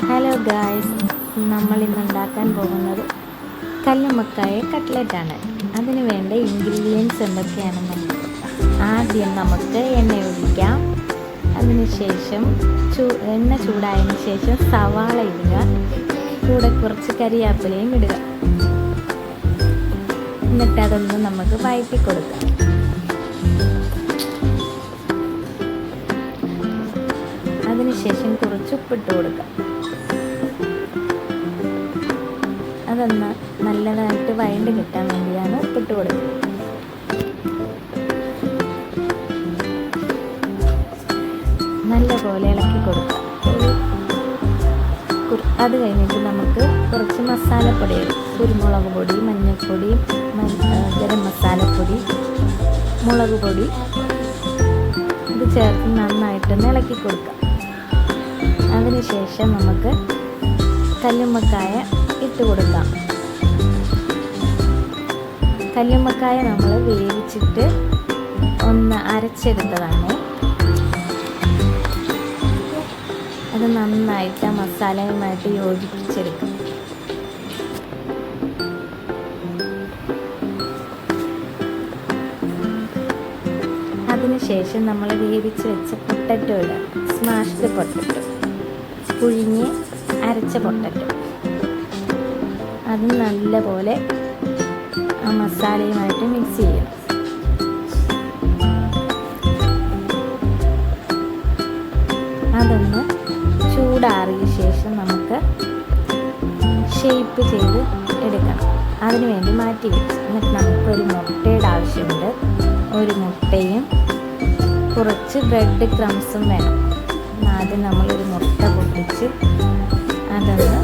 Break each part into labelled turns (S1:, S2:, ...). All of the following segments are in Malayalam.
S1: ഹലോ ഗായ്സ്, നമ്മൾ ഇന്ന് ഉണ്ടാക്കാൻ പോകുന്നത് കല്ലുമ്മക്കായ കട്ട്ലറ്റാണ്. അതിന് വേണ്ട ഇൻഗ്രീഡിയൻസ് എന്തൊക്കെയാണെന്ന് ആദ്യം നമുക്ക് എണ്ണ ഒഴിക്കാം. അതിനുശേഷം എണ്ണ ചൂടായതിനു ശേഷം സവാള ഇടുക, കൂടെ കുറച്ച് കരിയാപ്പിലയും ഇടുക. എന്നിട്ട് അതൊന്ന് നമുക്ക് വഴറ്റി കൊടുക്കാം. അതിനുശേഷം കുറച്ച് ഉപ്പിട്ട് കൊടുക്കാം. അതൊന്ന് നല്ലതായിട്ട് വഴണ്ട് കിട്ടാൻ വേണ്ടിയാണ് ഉപ്പിട്ട് കൊടുക്കുന്നത്. നല്ലപോലെ ഇളക്കി കൊടുക്കാം. അത് കഴിഞ്ഞിട്ട് നമുക്ക് കുറച്ച് മസാലപ്പൊടികൾ, കുരുമുളക് പൊടി, മഞ്ഞൾപ്പൊടി, ഗരം മസാലപ്പൊടി, മുളക് പൊടി ഇത് ചേർത്ത് നന്നായിട്ടൊന്ന് ഇളക്കി കൊടുക്കാം. അതിനുശേഷം നമുക്ക് കല്ലുമ്മക്കായ ഇട്ട് കൊടുക്കാം. കല്ലുമ്മക്കായ നമ്മൾ വേവിച്ചിട്ട് ഒന്ന് അരച്ചെടുത്തതാണ്. അത് നന്നായിട്ട് ആ മസാലയുമായിട്ട് യോജിപ്പിച്ചെടുക്കും. അതിനുശേഷം നമ്മൾ വേവിച്ച് വെച്ച പൊട്ടറ്റോ ഇടാം. സ്മാഷ്ഡ് പൊട്ടറ്റോ, പുഴുങ്ങി അരച്ച പൊട്ടറ്റോ, അത് നല്ലപോലെ ആ മസാലയുമായിട്ട് മിക്സ് ചെയ്യണം. അതൊന്ന് ചൂടാറിയ ശേഷം നമുക്ക് ഷേപ്പ് ചെയ്ത് എടുക്കണം. അതിനു വേണ്ടി മാറ്റി വെച്ച് എന്നിട്ട് നമുക്കൊരു മുട്ടയുടെ ആവശ്യമുണ്ട്. ഒരു മുട്ടയും കുറച്ച് ബ്രെഡ് ക്രംസും വേണം. ആദ്യം നമ്മളൊരു മുട്ട പൊട്ടിച്ച് അതൊന്ന്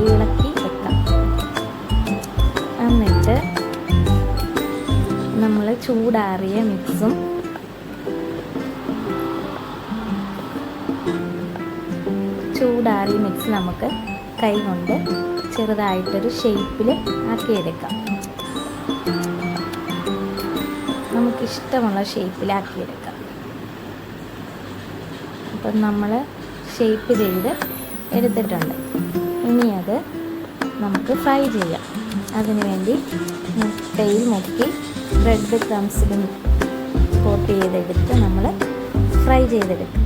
S1: ഇളക്കി വെക്കാം. എന്നിട്ട് നമ്മൾ ചൂടാറിയ മിക്സ് നമുക്ക് കൈ കൊണ്ട് ചെറുതായിട്ടൊരു ഷേപ്പിൽ ആക്കിയെടുക്കാം. നമുക്കിഷ്ടമുള്ള ഷേപ്പിലാക്കിയെടുക്കാം. അപ്പം നമ്മൾ ഷേപ്പ് ചെയ്ത് എടുത്തിട്ടുണ്ട്. ഇനി അത് നമുക്ക് ഫ്രൈ ചെയ്യാം. അതിനുവേണ്ടി മുട്ടയിൽ മുക്കി ബ്രെഡ് ക്രംസിലും കോട്ട് ചെയ്തെടുത്ത് നമ്മൾ ഫ്രൈ ചെയ്തെടുക്കും.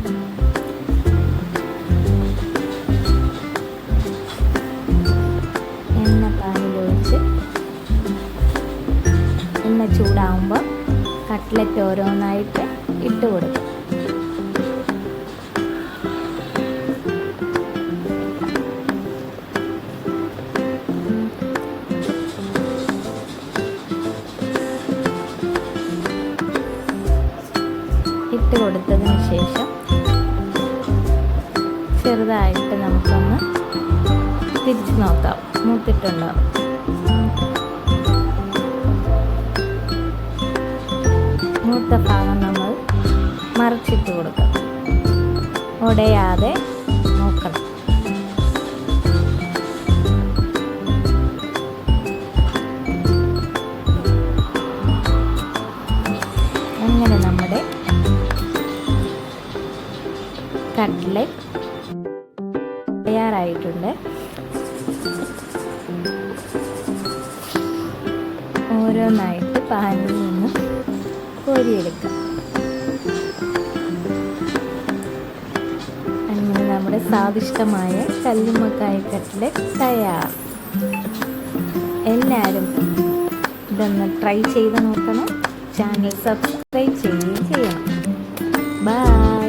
S1: എണ്ണ പാനിലൊഴിച്ച് എണ്ണ ചൂടാവുമ്പോൾ കട്ട്ലറ്റ് ഓരോന്നായിട്ട് ഇട്ട് കൊടുക്കും. ഇട്ട് കൊടുത്തതിന് ശേഷം ചെറുതായിട്ട് നമുക്കൊന്ന് തിരിച്ച് നോക്കാം, മൂത്തിട്ടുണ്ടോ. മൂത്ത ഭാഗം നമ്മൾ മറിച്ചിട്ട് കൊടുക്കണം. ഉടയാതെ നോക്കണം. അങ്ങനെ നമ്മുടെ കട്ട്ലറ്റ് തയ്യാറായിട്ടുണ്ട്. ഓരോന്നായിട്ട് പാനിൽ നിന്ന് കോരിയെടുക്കാം. അങ്ങനെ നമ്മുടെ സ്വാദിഷ്ടമായ കല്ലുമ്മക്കായ കട്ട്ലറ്റ് തയ്യാർ. എല്ലാവരും ഇതൊന്ന് ട്രൈ ചെയ്ത് നോക്കണം. ചാനൽ സബ്സ്ക്രൈബ് ചെയ്യുകയും ചെയ്യണം. ബൈ.